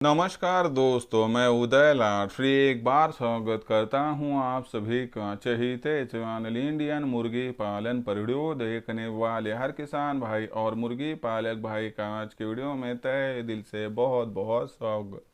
नमस्कार दोस्तों, मैं उदय लाड फिर एक बार स्वागत करता हूं आप सभी का चहीते चैनल इंडियन मुर्गी पालन पर वीडियो देखने वाले हर किसान भाई और मुर्गी पालक भाई का आज के वीडियो में तहे दिल से बहुत बहुत स्वागत।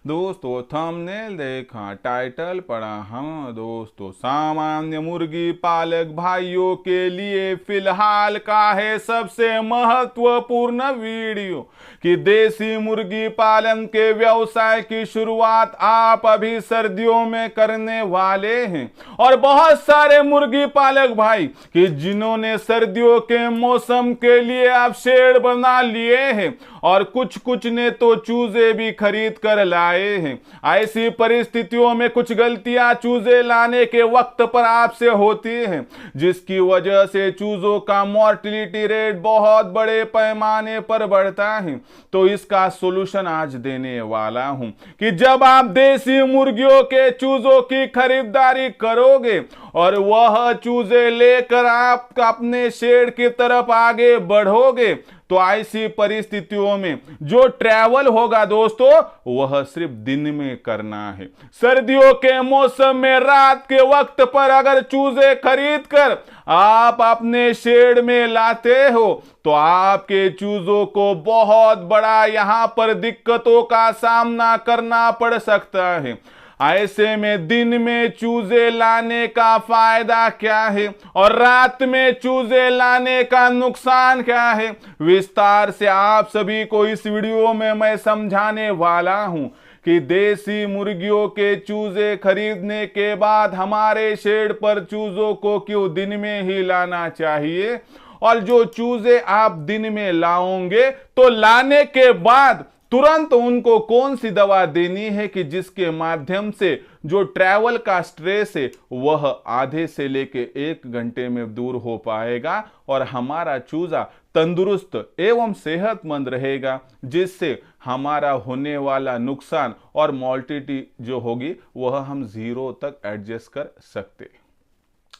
दोस्तों थंबनेल देखा, टाइटल पढ़ा, हम दोस्तों सामान्य मुर्गी पालक भाइयों के लिए फिलहाल का है सबसे महत्वपूर्ण वीडियो कि देसी मुर्गी पालन के व्यवसाय की शुरुआत आप अभी सर्दियों में करने वाले हैं। और बहुत सारे मुर्गी पालक भाई कि जिन्होंने सर्दियों के मौसम के लिए आप शेड बना लिए हैं और कुछ ने तो चूजे भी खरीद कर लाए हैं। ऐसी परिस्थितियों में कुछ गलतियां चूजे लाने के वक्त पर आपसे होती हैं, जिसकी वजह से चूजों का मोर्टिलिटी रेट बहुत बड़े पैमाने पर बढ़ता है। तो इसका सोल्यूशन आज देने वाला हूं कि जब आप देसी मुर्गियों के चूजों की खरीदारी करोगे और वह चूजे लेकर आप अपने शेड की तरफ आगे बढ़ोगे तो ऐसी परिस्थितियों में जो ट्रैवल होगा दोस्तों वह सिर्फ दिन में करना है। सर्दियों के मौसम में रात के वक्त पर अगर चूजे खरीद कर आप अपने शेड में लाते हो तो आपके चूजों को बहुत बड़ा यहां पर दिक्कतों का सामना करना पड़ सकता है। ऐसे में दिन में चूजे लाने का फायदा क्या है और रात में चूजे लाने का नुकसान क्या है, विस्तार से आप सभी को इस वीडियो में मैं समझाने वाला हूं कि देसी मुर्गियों के चूजे खरीदने के बाद हमारे शेड पर चूजों को क्यों दिन में ही लाना चाहिए, और जो चूजे आप दिन में लाओगे तो लाने के बाद तुरंत उनको कौन सी दवा देनी है कि जिसके माध्यम से जो ट्रैवल का स्ट्रेस है वह आधे से लेके 1 घंटे में दूर हो पाएगा और हमारा चूजा तंदुरुस्त एवं सेहतमंद रहेगा, जिससे हमारा होने वाला नुकसान और मोर्टिलिटी जो होगी वह हम 0 तक एडजस्ट कर सकते।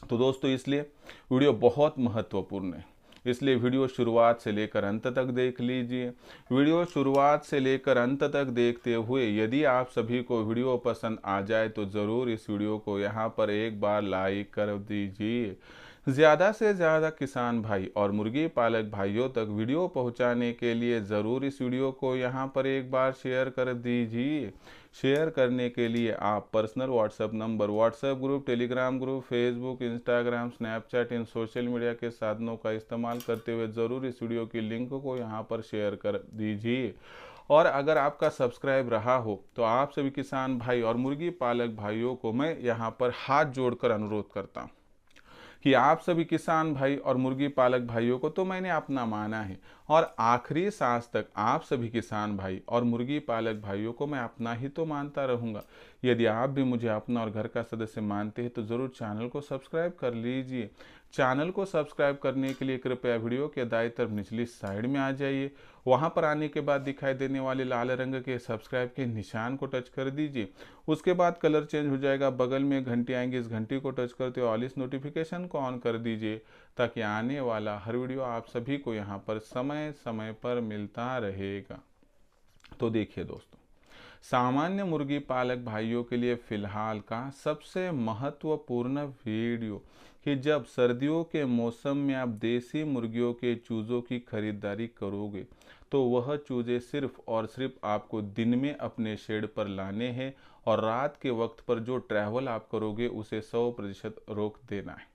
तो दोस्तों इसलिए वीडियो बहुत महत्वपूर्ण है, इसलिए वीडियो शुरुआत से लेकर अंत तक देख लीजिए। वीडियो शुरुआत से लेकर अंत तक देखते हुए यदि आप सभी को वीडियो पसंद आ जाए तो ज़रूर इस वीडियो को यहाँ पर एक बार लाइक कर दीजिए। ज़्यादा से ज़्यादा किसान भाई और मुर्गी पालक भाइयों तक वीडियो पहुँचाने के लिए ज़रूर इस वीडियो को यहाँ पर एक बार शेयर कर दीजिए। शेयर करने के लिए आप personal WhatsApp number, WhatsApp group, Telegram group, Facebook, Instagram, Snapchat इन सोशल मीडिया के साधनों का इस्तेमाल करते हुए ज़रूर इस वीडियो की लिंक को यहाँ पर शेयर कर दीजिए। और अगर आपका सब्सक्राइब रहा हो तो आप सभी किसान भाई और मुर्गी पालक भाइयों को मैं यहाँ पर हाथ जोड़कर अनुरोध करता हूँ कि आप सभी किसान भाई और मुर्गी पालक भाइयों को तो मैंने अपना माना है और आखिरी सांस तक आप सभी किसान भाई और मुर्गी पालक भाइयों को मैं अपना ही तो मानता रहूँगा। यदि आप भी मुझे अपना और घर का सदस्य मानते हैं तो ज़रूर चैनल को सब्सक्राइब कर लीजिए। चैनल को सब्सक्राइब करने के लिए कृपया वीडियो के दाईं तरफ निचली साइड में आ जाइए। वहां पर आने के बाद दिखाई देने वाले लाल रंग के सब्सक्राइब के निशान को टच कर दीजिए। उसके बाद कलर चेंज हो जाएगा, बगल में घंटी आएंगी, इस घंटी को टच करते हुए ऑल इस नोटिफिकेशन को ऑन कर दीजिए ताकि आने वाला हर वीडियो आप सभी को यहाँ पर समय समय पर मिलता रहेगा। तो देखिए दोस्तों, सामान्य मुर्गी पालक भाइयों के लिए फिलहाल का सबसे महत्वपूर्ण वीडियो कि जब सर्दियों के मौसम में आप देसी मुर्गियों के चूज़ों की खरीदारी करोगे तो वह चूजे सिर्फ और सिर्फ आपको दिन में अपने शेड पर लाने हैं और रात के वक्त पर जो ट्रैवल आप करोगे उसे 100% रोक देना है।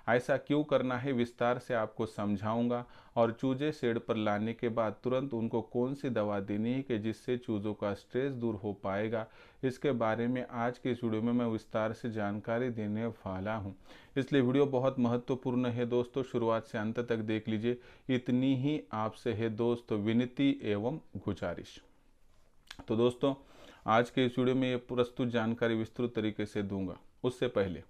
ऐसा क्यों करना है विस्तार से आपको समझाऊंगा और चूजे शेड पर लाने के बाद तुरंत उनको कौन सी दवा देनी है कि जिससे चूजों का स्ट्रेस दूर हो पाएगा, इसके बारे में आज के इस वीडियो में मैं विस्तार से जानकारी देने वाला हूं। इसलिए वीडियो बहुत महत्वपूर्ण है दोस्तों, शुरुआत से अंत तक देख लीजिए। इतनी ही आपसे है दोस्तों विनती एवं गुजारिश। तो दोस्तों आज के इस वीडियो में ये प्रस्तुत जानकारी विस्तृत तरीके से दूंगा। उससे पहले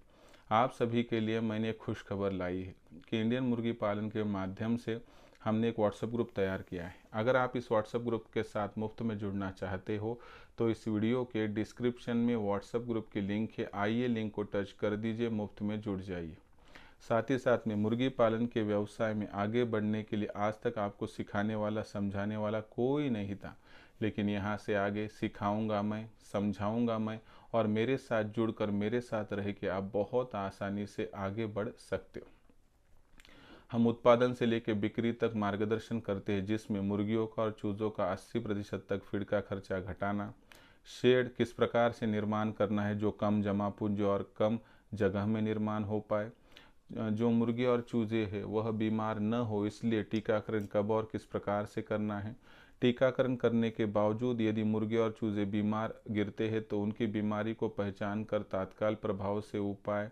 आप सभी के लिए मैंने एक खुश खबर लाई है कि इंडियन मुर्गी पालन के माध्यम से हमने एक व्हाट्सएप ग्रुप तैयार किया है। अगर आप इस व्हाट्सएप ग्रुप के साथ मुफ्त में जुड़ना चाहते हो तो इस वीडियो के डिस्क्रिप्शन में व्हाट्सएप ग्रुप की लिंक है, आइए लिंक को टच कर दीजिए, मुफ्त में जुड़ जाइए। साथ ही साथ में मुर्गी पालन के व्यवसाय में आगे बढ़ने के लिए आज तक आपको सिखाने वाला समझाने वाला कोई नहीं था। लेकिन यहाँ से आगे सिखाऊंगा मैं, समझाऊंगा मैं, और मेरे साथ जुड़कर मेरे साथ रह के आप बहुत आसानी से आगे बढ़ सकते हो। हम उत्पादन से लेकर बिक्री तक मार्गदर्शन करते हैं, जिसमें मुर्गियों का और चूज़ों का 80% तक फीड का खर्चा घटाना, शेड किस प्रकार से निर्माण करना है जो कम जमा पूंजी और कम जगह में निर्माण हो पाए, जो मुर्गे और चूजे हैं वह बीमार न हो इसलिए टीकाकरण कब और किस प्रकार से करना है, टीकाकरण करने के बावजूद यदि मुर्गे और चूजे बीमार गिरते हैं तो उनकी बीमारी को पहचान कर तत्काल प्रभाव से उपाय,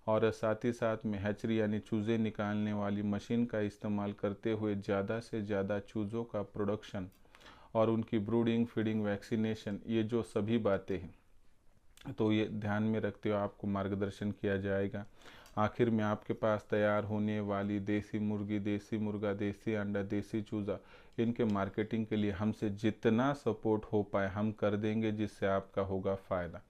और साथ ही साथ में हैचरी यानी चूजे निकालने वाली मशीन का इस्तेमाल करते हुए ज़्यादा से ज़्यादा चूज़ों का प्रोडक्शन और उनकी ब्रूडिंग, फीडिंग, वैक्सीनेशन, ये जो सभी बातें हैं तो ये ध्यान में रखते हुए आपको मार्गदर्शन किया जाएगा। आखिर में आपके पास तैयार होने वाली देसी मुर्गी, देसी मुर्गा, देसी अंडा, देसी चूज़ा, इनके मार्केटिंग के लिए हमसे जितना सपोर्ट हो पाए हम कर देंगे, जिससे आपका होगा फ़ायदा।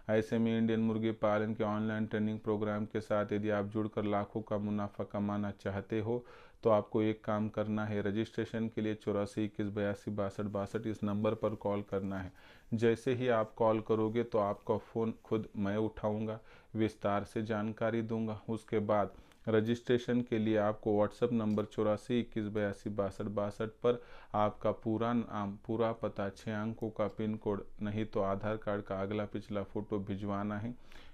ऐसे में इंडियन मुर्गी पालन के ऑनलाइन ट्रेनिंग प्रोग्राम के साथ यदि आप जुड़कर लाखों का मुनाफा कमाना चाहते हो तो आपको एक काम करना है, रजिस्ट्रेशन के लिए 84 21 82 62 62 इस नंबर पर कॉल करना है। जैसे ही आप कॉल करोगे तो आपका फ़ोन खुद मैं उठाऊंगा, विस्तार से जानकारी दूंगा। उसके बाद रजिस्ट्रेशन के लिए आपको व्हाट्सएप नंबर 84 21 82 62 62 पर आपका पूरा नाम, पूरा पता, 6 अंकों का पिन कोड, नहीं तो आधार कार्ड का अगला पिछला फ़ोटो भिजवाना है।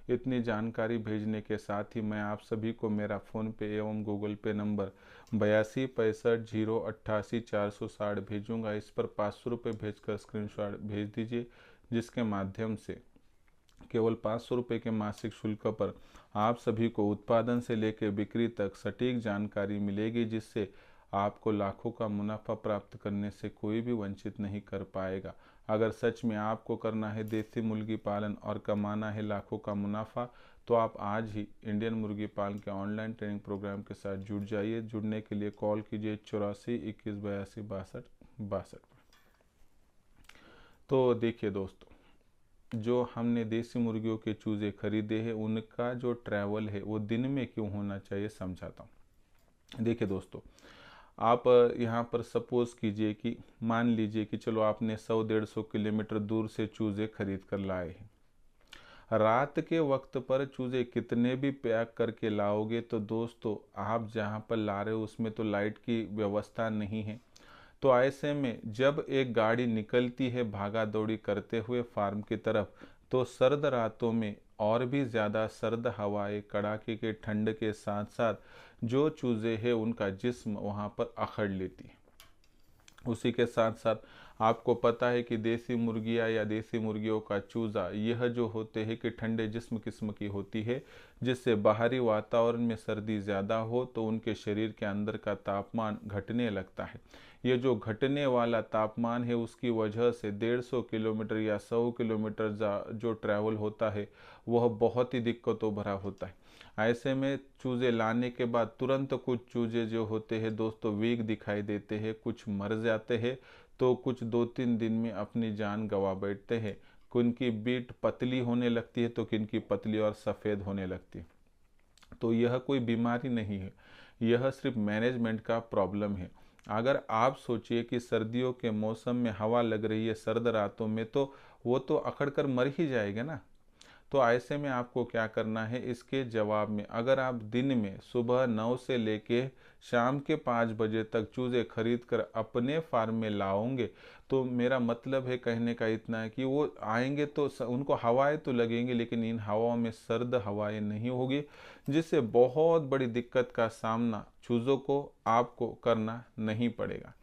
इतनी जानकारी भेजने के साथ ही मैं आप सभी को मेरा फ़ोन पे एवं गूगल पे नंबर 82 65 0 88 460 भेजूँगा। इस पर 500 रुपये भेजकर स्क्रीनशॉट भेज दीजिए, जिसके माध्यम से केवल 500 रुपये के मासिक शुल्क पर आप सभी को उत्पादन से लेकर बिक्री तक सटीक जानकारी मिलेगी, जिससे आपको लाखों का मुनाफा प्राप्त करने से कोई भी वंचित नहीं कर पाएगा। अगर सच में आपको करना है देसी मुर्गी पालन और कमाना है लाखों का मुनाफा तो आप आज ही इंडियन मुर्गी पालन के ऑनलाइन ट्रेनिंग प्रोग्राम के साथ जुड़ जाइए। जुड़ने के लिए कॉल कीजिए 84 21 82 62 62। तो देखिए दोस्तों, जो हमने देसी मुर्गियों के चूज़े खरीदे हैं उनका जो ट्रैवल है वो दिन में क्यों होना चाहिए समझाता हूँ। देखिए दोस्तों, आप यहाँ पर सपोज़ कीजिए कि मान लीजिए कि चलो आपने 100-150 किलोमीटर दूर से चूज़े खरीद कर लाए हैं। रात के वक्त पर चूज़े कितने भी पैक करके लाओगे तो दोस्तों आप जहाँ पर ला रहे हो उसमें तो लाइट की व्यवस्था नहीं है। तो ऐसे में जब एक गाड़ी निकलती है भागा दौड़ी करते हुए फार्म की तरफ, तो सर्द रातों में और भी ज़्यादा सर्द हवाएं, कड़ाके के ठंड के साथ साथ जो चूज़े हैं उनका जिस्म वहाँ पर अखड़ लेती है। उसी के साथ साथ आपको पता है कि देसी मुर्गियाँ या देसी मुर्गियों का चूज़ा यह जो होते हैं कि ठंडे जिस्म किस्म की होती है, जिससे बाहरी वातावरण में सर्दी ज़्यादा हो तो उनके शरीर के अंदर का तापमान घटने लगता है। ये जो घटने वाला तापमान है उसकी वजह से 150 किलोमीटर या 100 किलोमीटर जो ट्रैवल होता है वह बहुत ही दिक्कतों भरा होता है। ऐसे में चूज़े लाने के बाद तुरंत कुछ चूज़े जो होते हैं दोस्तों वीक दिखाई देते हैं, कुछ मर जाते हैं तो कुछ 2-3 दिन में अपनी जान गंवा बैठते हैं। किनकी बीट पतली होने लगती है तो किनकी पतली और सफ़ेद होने लगती है। तो यह कोई बीमारी नहीं है, यह सिर्फ मैनेजमेंट का प्रॉब्लम है। अगर आप सोचिए कि सर्दियों के मौसम में हवा लग रही है सर्द रातों में तो वो तो अकड़ कर मर ही जाएगा ना। तो ऐसे में आपको क्या करना है, इसके जवाब में अगर आप दिन में सुबह 9 से लेके शाम के 5 बजे तक चूज़े खरीद कर अपने फार्म में लाओगे तो मेरा मतलब है कहने का इतना है कि वो आएंगे तो उनको हवाएं तो लगेंगी लेकिन इन हवाओं में सर्द हवाएं नहीं होगी, जिससे बहुत बड़ी दिक्कत का सामना चूज़ों को आपको करना नहीं पड़ेगा।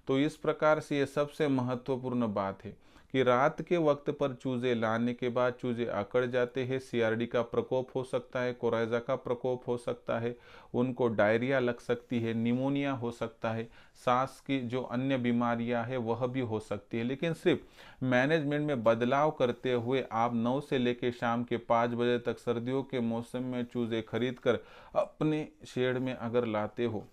तो इस प्रकार से ये सबसे महत्वपूर्ण बात है कि रात के वक्त पर चूज़े लाने के बाद चूज़े अकड़ जाते हैं, सीआरडी का प्रकोप हो सकता है, कोराइजा का प्रकोप हो सकता है, उनको डायरिया लग सकती है, निमोनिया हो सकता है, सांस की जो अन्य बीमारियां हैं वह भी हो सकती है। लेकिन सिर्फ मैनेजमेंट में बदलाव करते हुए आप 9 से लेकर शाम के 5 बजे तक सर्दियों के मौसम में चूज़े खरीद कर अपने शेड में अगर लाते हो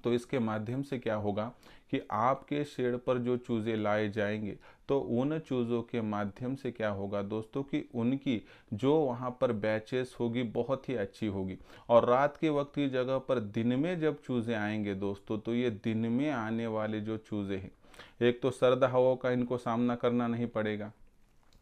तो इसके माध्यम से क्या होगा कि आपके शेड पर जो चूज़े लाए जाएंगे तो उन चूज़ों के माध्यम से क्या होगा दोस्तों कि उनकी जो वहाँ पर बैचेस होगी बहुत ही अच्छी होगी। और रात के वक्त की जगह पर दिन में जब चूज़े आएंगे दोस्तों तो ये दिन में आने वाले जो चूज़े हैं एक तो सर्द हवाओं का इनको सामना करना नहीं पड़ेगा,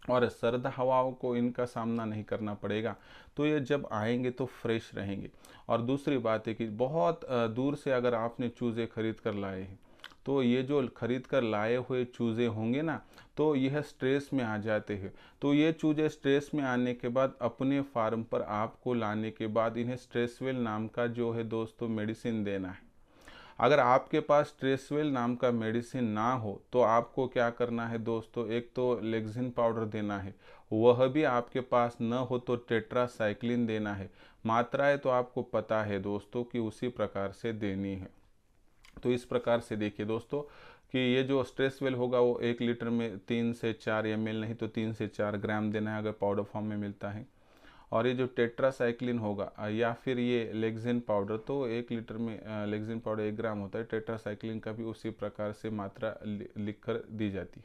और सर्द हवाओं को इनका सामना नहीं करना पड़ेगा, तो ये जब आएंगे तो फ्रेश रहेंगे। और दूसरी बात है कि बहुत दूर से अगर आपने चूज़े खरीद कर लाए हैं, तो ये जो खरीद कर लाए हुए चूज़े होंगे ना, तो यह स्ट्रेस में आ जाते हैं। तो ये चूज़े स्ट्रेस में आने के बाद अपने फार्म पर आपको लाने के बाद इन्हें स्ट्रेसवेल नाम का जो है दोस्तों मेडिसिन देना है। अगर आपके पास स्ट्रेसवेल नाम का मेडिसिन ना हो तो आपको क्या करना है दोस्तों, एक तो लेक्सिन पाउडर देना है, वह भी आपके पास न हो तो टेट्रासाइक्लिन देना है। मात्राएं तो आपको पता है दोस्तों कि उसी प्रकार से देनी है। तो इस प्रकार से देखिए दोस्तों कि ये जो स्ट्रेसवेल होगा वो 1 लीटर में 3 से 4 ml, नहीं तो 3 से 4 ग्राम देना है अगर पाउडर फॉर्म में मिलता है। और ये जो टेट्रासाइक्लिन होगा या फिर ये लेक्सिन पाउडर, तो 1 लीटर में लेक्सिन पाउडर 1 ग्राम होता है, टेट्रासाइक्लिन का भी उसी प्रकार से मात्रा लिख कर दी जाती।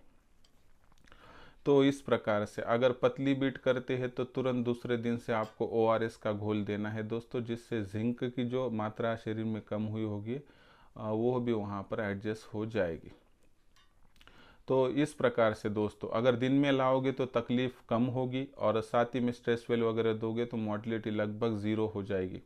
तो इस प्रकार से अगर पतली बीट करते हैं तो तुरंत दूसरे दिन से आपको ORS का घोल देना है दोस्तों, जिससे जिंक की जो मात्रा शरीर में कम हुई होगी वो भी वहाँ पर एडजस्ट हो जाएगी। तो इस प्रकार से दोस्तों अगर दिन में लाओगे तो तकलीफ कम होगी, और साथ ही में स्ट्रेसवेल वगैरह दोगे तो मोटिलिटी लगभग 0 हो जाएगी।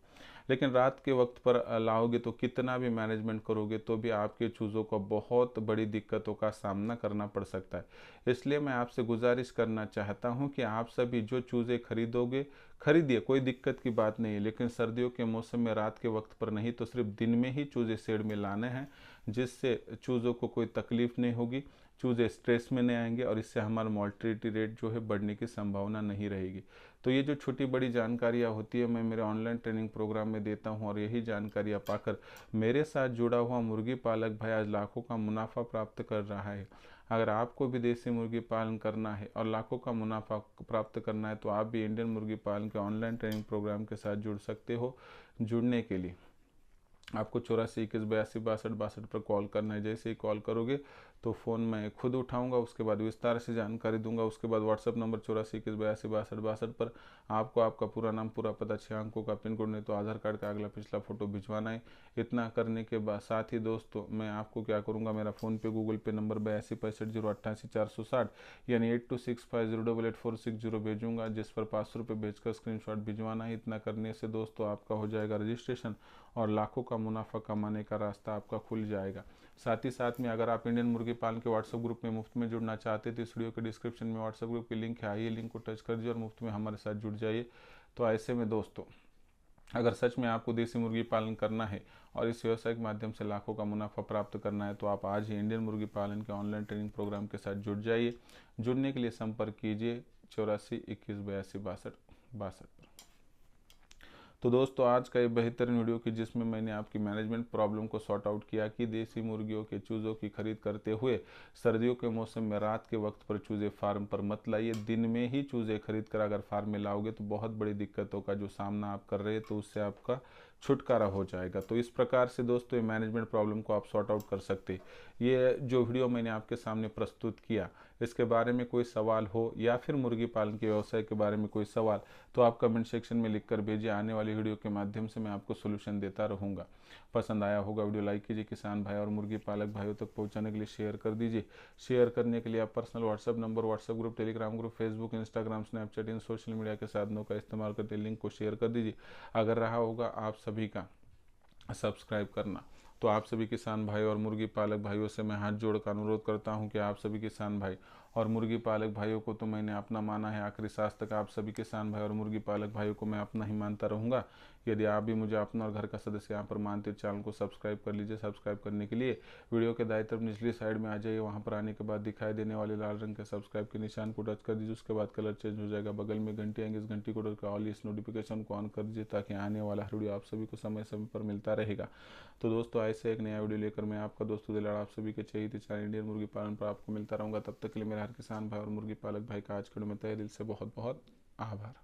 लेकिन रात के वक्त पर लाओगे तो कितना भी मैनेजमेंट करोगे तो भी आपके चूज़ों को बहुत बड़ी दिक्कतों का सामना करना पड़ सकता है। इसलिए मैं आपसे गुजारिश करना चाहता हूं कि आप सभी जो चूज़े खरीदोगे खरीदिए, कोई दिक्कत की बात नहीं है, लेकिन सर्दियों के मौसम में रात के वक्त पर नहीं, तो सिर्फ दिन में ही चूज़े शेड में लाने हैं, जिससे चूज़ों को कोई तकलीफ नहीं होगी, चूज़े स्ट्रेस में नहीं आएंगे, और इससे हमारा मोर्टेलिटी रेट जो है बढ़ने की संभावना नहीं रहेगी। तो ये जो छोटी बड़ी जानकारियाँ होती है मैं मेरे ऑनलाइन ट्रेनिंग प्रोग्राम में देता हूँ, और यही जानकारियाँ पाकर मेरे साथ जुड़ा हुआ मुर्गी पालक भाई आज लाखों का मुनाफा प्राप्त कर रहा है। अगर आपको भी देसी मुर्गी पालन करना है और लाखों का मुनाफा प्राप्त करना है तो आप भी इंडियन मुर्गी पालन के ऑनलाइन ट्रेनिंग प्रोग्राम के साथ जुड़ सकते हो। जुड़ने के लिए आपको 84 21 82 62 62 पर कॉल करना है। जैसे ही कॉल करोगे तो फ़ोन मैं खुद उठाऊंगा, उसके बाद विस्तार से जानकारी दूंगा। उसके बाद व्हाट्सअप नंबर 84 21 82 62 62 पर आपको आपका पूरा नाम, पूरा पता, 6 अंकों का पिन कोड, नहीं तो आधार कार्ड का अगला पिछला फ़ोटो भिजवाना है। इतना करने के बाद साथ ही दोस्तों मैं आपको क्या करूँगा, मेरा फ़ोन पे गूगल पे नंबर 82 65 088 460 यानी 8265088460 भेजूँगा, जिस पर 500 रुपये भेजकर स्क्रीनशॉट भिजवाना है। इतना करने से दोस्तों आपका हो जाएगा रजिस्ट्रेशन और लाखों का मुनाफा कमाने का रास्ता आपका खुल जाएगा। साथ ही साथ में अगर आप इंडियन मुर्गी पालन के व्हाट्सएप ग्रुप में मुफ्त में जुड़ना चाहते तो इस वीडियो के डिस्क्रिप्शन में व्हाट्सएप ग्रुप की लिंक है, आइए लिंक को टच कर दीजिए और मुफ्त में हमारे साथ जुड़ जाइए। तो ऐसे में दोस्तों अगर सच में आपको देसी मुर्गी पालन करना है और इस व्यवसाय के माध्यम से लाखों का मुनाफा प्राप्त करना है तो आप आज ही इंडियन मुर्गी पालन के ऑनलाइन ट्रेनिंग प्रोग्राम के साथ जुड़ जाइए। जुड़ने के लिए संपर्क कीजिए 84 21 82 62 पर। तो दोस्तों आज का ये बेहतरीन वीडियो कि जिसमें मैंने आपकी मैनेजमेंट प्रॉब्लम को सॉर्ट आउट किया कि देसी मुर्गियों के चूज़ों की खरीद करते हुए सर्दियों के मौसम में रात के वक्त पर चूज़े फार्म पर मत लाइए। दिन में ही चूज़े खरीद कर अगर फार्म में लाओगे तो बहुत बड़ी दिक्कतों का जो सामना आप कर रहे हैं तो उससे आपका छुटकारा हो जाएगा। तो इस प्रकार से दोस्तों ये मैनेजमेंट प्रॉब्लम को आप सॉर्ट आउट कर सकते। ये जो वीडियो मैंने आपके सामने प्रस्तुत किया इसके बारे में कोई सवाल हो या फिर मुर्गी पालन के व्यवसाय के बारे में कोई सवाल तो आप कमेंट सेक्शन में लिखकर भेजिए। आने वाली वीडियो के माध्यम से मैं आपको सोल्यूशन देता रहूँगा। पसंद आया होगा वीडियो लाइक कीजिए, किसान भाई और मुर्गी पालक भाइयों तक पहुँचाने के लिए शेयर कर दीजिए। शेयर करने के लिए आप personal WhatsApp number, WhatsApp group, Telegram group, Facebook, Instagram, Snapchat इन सोशल मीडिया के साधनों का इस्तेमाल करते लिंक को शेयर कर दीजिए। अगर रहा होगा आप सभी का सब्सक्राइब करना तो आप सभी किसान भाई और मुर्गी पालक भाइयों से मैं हाथ जोड़कर अनुरोध करता हूं कि आप सभी किसान भाई और मुर्गी पालक भाइयों को तो मैंने अपना माना है, आखिरी सांस तक आप सभी किसान भाई और मुर्गी पालक भाइयों को मैं अपना ही मानता रहूँगा। यदि आप भी मुझे अपना और घर का सदस्य यहाँ पर मानते हो चैनल को सब्सक्राइब कर लीजिए। सब्सक्राइब करने के लिए वीडियो के दाईं तरफ निचली साइड में आ जाइए, वहाँ पर आने के बाद दिखाई देने वाले लाल रंग के सब्सक्राइब के निशान को टच कर दीजिए। उसके बाद कलर चेंज हो जाएगा, बगल में घंटी आएंगे, इस घंटी को टच कर ऑल इस नोटिफिकेशन को ऑन कर दीजिए ताकि आने वाला हर वीडियो आप सभी को समय समय पर मिलता रहेगा। तो दोस्तों ऐसे एक नया वीडियो लेकर मैं आपका दोस्तों दिलाड़ आप सभी के चाहिए चैनल इंडियन मुर्गी पालन पर आपको मिलता रहूँगा। तब तक के लिए मेरे हर किसान भाई और मुर्गी पालक भाई का आज के वीडियो में तहे दिल से बहुत बहुत आभार।